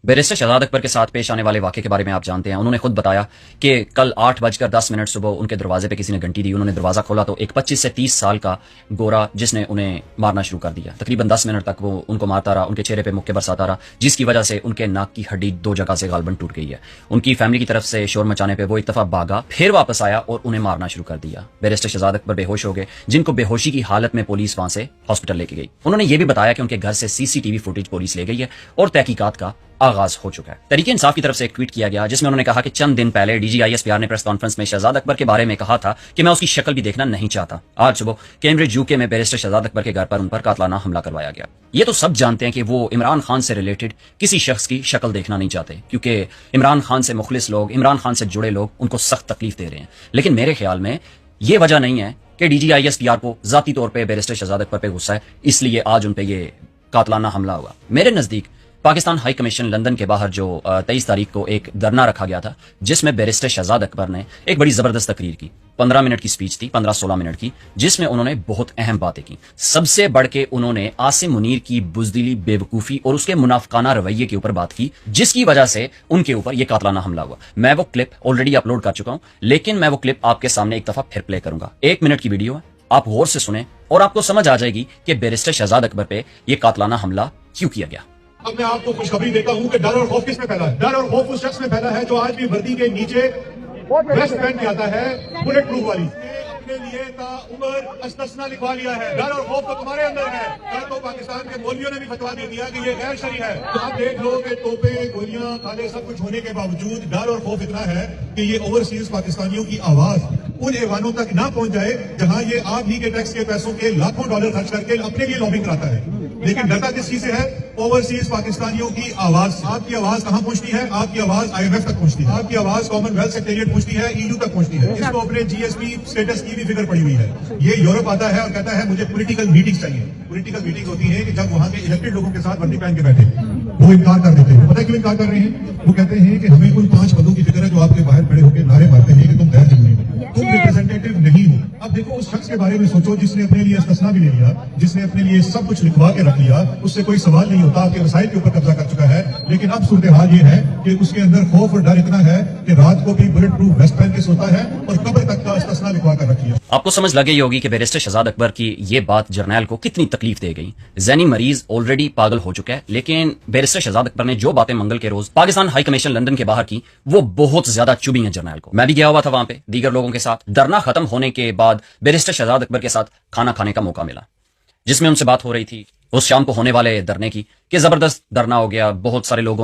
Barrister Shahzad Akbar के साथ पेश आने वाले वाक़े के बारे में आप जानते हैं। उन्होंने खुद बताया कि कल 8:10 सुबह उनके दरवाजे पे किसी ने घंटी दी। उन्होंने दरवाज़ा खोला तो एक 25 से 30 साल का गोरा जिसने उन्हें मारना शुरू कर दिया। तकरीबन 10 मिनट तक वो उनको मारता रहा, उनके चेहरे पे मुक्के बरसाता रहा, जिसकी वजह से उनके नाक की हड्डी 2 जगह से गालबन टूट गई है। उनकी फैमिली की तरफ से शोर मचाने पर वो एक दफ़ा भागा, फिर वापस आया और उन्हें मारना शुरू कर दिया। बैरिस्टर शहजाद अकबर बेहोश हो गए, जिनको बेहोशी की हालत में पुलिस वहां से हॉस्पिटल लेके गई। उन्होंने ये भी बताया कि उनके घर से CCTV फुटेज पुलिस ले गई है और तहकीकात का आगाज हो चुका है। तरीके इंसाफ की तरफ से एक ट्वीट किया गया जिसमें उन्होंने कहा कि चंद दिन पहले DG ISPR ने प्रेस कॉन्फ्रेंस में शहजाद अकबर के बारे में कहा था कि मैं उसकी शक्ल भी देखना नहीं चाहता। आज सुबह कैम्ब्रिज UK में बैरिस्टर शहजाद अकबर के घर पर उन पर कातलाना हमला करवाया गया। ये तो सब जानते हैं कि वो इमरान खान से रिलेटेड किसी शख्स की शक्ल देखना नहीं चाहते, क्योंकि इमरान खान से मुखलिस लोग, इमरान खान से जुड़े लोग उनको सख्त तकलीफ दे रहे हैं। लेकिन मेरे ख्याल में ये वजह नहीं है कि DG ISPR को जाती तौर पर बैरिस्टर शहजाद अकबर पे गुस्सा है, इसलिए आज उन पर यह कातलाना हमला हुआ। मेरे नजदीक पाकिस्तान हाई कमीशन लंदन के बाहर जो 23 तारीख को एक धरना रखा गया था, जिसमें बैरिस्टर शहजाद अकबर ने एक बड़ी जबरदस्त तकरीर की। 15 मिनट की स्पीच थी, 15-16 मिनट की, जिसमें उन्होंने बहुत अहम बातें की। सबसे बढ़ के उन्होंने आसिम मुनीर की बुजदिली, बेवकूफी और उसके मुनाफिकाना रवैये के ऊपर बात की, जिसकी वजह से उनके ऊपर यह कातलाना हमला हुआ। मैं वो क्लिप ऑलरेडी अपलोड कर चुका हूं, लेकिन मैं वो क्लिप आपके सामने एक दफा फिर प्ले करूंगा। 1 मिनट की वीडियो है, आप गौर से सुने और आपको समझ आ जाएगी कि बैरिस्टर शहजाद अकबर पे यह कातलाना हमला क्यों किया गया। अब मैं आपको खुशखबरी देता हूं कि डर और खौफ किसमें फैला है? डर और खौफ उस शख्स में फैला है जो आज भी वर्दी के नीचे वेस्ट पहन के आता है, बुलेट प्रूफ वाली। अपने लिए ताउम्र इस्तिस्ना लिखवा लिया है। डर और खौफ तो तुम्हारे अंदर है। कल तो पाकिस्तान के मौलवियों ने भी फतवा दे दिया कि ये गैर शरई है। तो आप देख लो कि तोपे, गोलियां, खाले सब कुछ होने के बावजूद डर और खौफ इतना है कि ये ओवरसीज पाकिस्तानियों की आवाज उन ऐवानों तक ना पहुंच जाए जहां ये आप ही के टैक्स के पैसों के लाखों डॉलर खर्च करके अपने लिए लॉबिंग कराता है। लेकिन डरता किस चीज से है? ओवरसीज पाकिस्तानियों की आवाज। आपकी आवाज कहां पहुंचती है? आपकी आवाज IMF तक पहुंचती है, आपकी आवाज कॉमनवेल्थ सेक्रेटेरिएट पहुंचती है, EU तक पहुंचती है। इसको अपने GSP स्टेटस की भी फिक्र पड़ी हुई है। ये यूरोप आता है और कहता है मुझे पॉलिटिकल मीटिंग चाहिए। पॉलिटिकल मीटिंग होती है कि जब वहां के इलेक्टेड लोगों के साथ वर्दी पहन के बैठे, वो इनकार कर देते हैं। पता है क्यों इनकार कर रहे हैं? वो कहते हैं कि हमें उन 5 पदों की फिक्र है जो आपके बाहर खड़े होकर नारे मारते हैं कि तुम गैर जरूरी हो, तुम रिप्रेजेंटेटिव नहीं हो। अब देखो उस शख्स के बारे में सोचो जिसने अपने लिए इस्तिस्ना भी ले लिया, जिसने अपने लिए सब कुछ लिखवा के रख लिया, उससे कोई सवाल नहीं होता, आपके वसाइल के ऊपर कब्जा कर चुका है। लेकिन अब सूरत हाल ये है कि उसके अंदर खौफ और डर इतना है कि रात को भी बुलेट प्रूफ वेस्ट पहन के सोता है और कब्र तक का इस्तिस्ना लिखवा कर रख लिया। आपको समझ लग गई होगी कि बैरिस्टर शहजाद अकबर की ये बात जर्नैल को कितनी तकलीफ दे गई। ज़हनी मरीज ऑलरेडी पागल हो चुका है, लेकिन बैरिस्टर शहजाद अकबर ने जो बातें मंगल के रोज पाकिस्तान हाई कमीशन लंदन के बाहर की, वो बहुत ज्यादा चुभी है जर्नैल को। मैं भी गया हुआ था वहां पे दीगर लोगों के साथ। धरना खत्म होने के बाद बैरिस्टर शहजाद अकबर के साथ खाना खाने का मौका मिला, जिसमें उनसे बात हो रही थी उस शाम को होने वाले धरने की, कि जबरदस्त धरना हो गया। बहुत सारे लोगों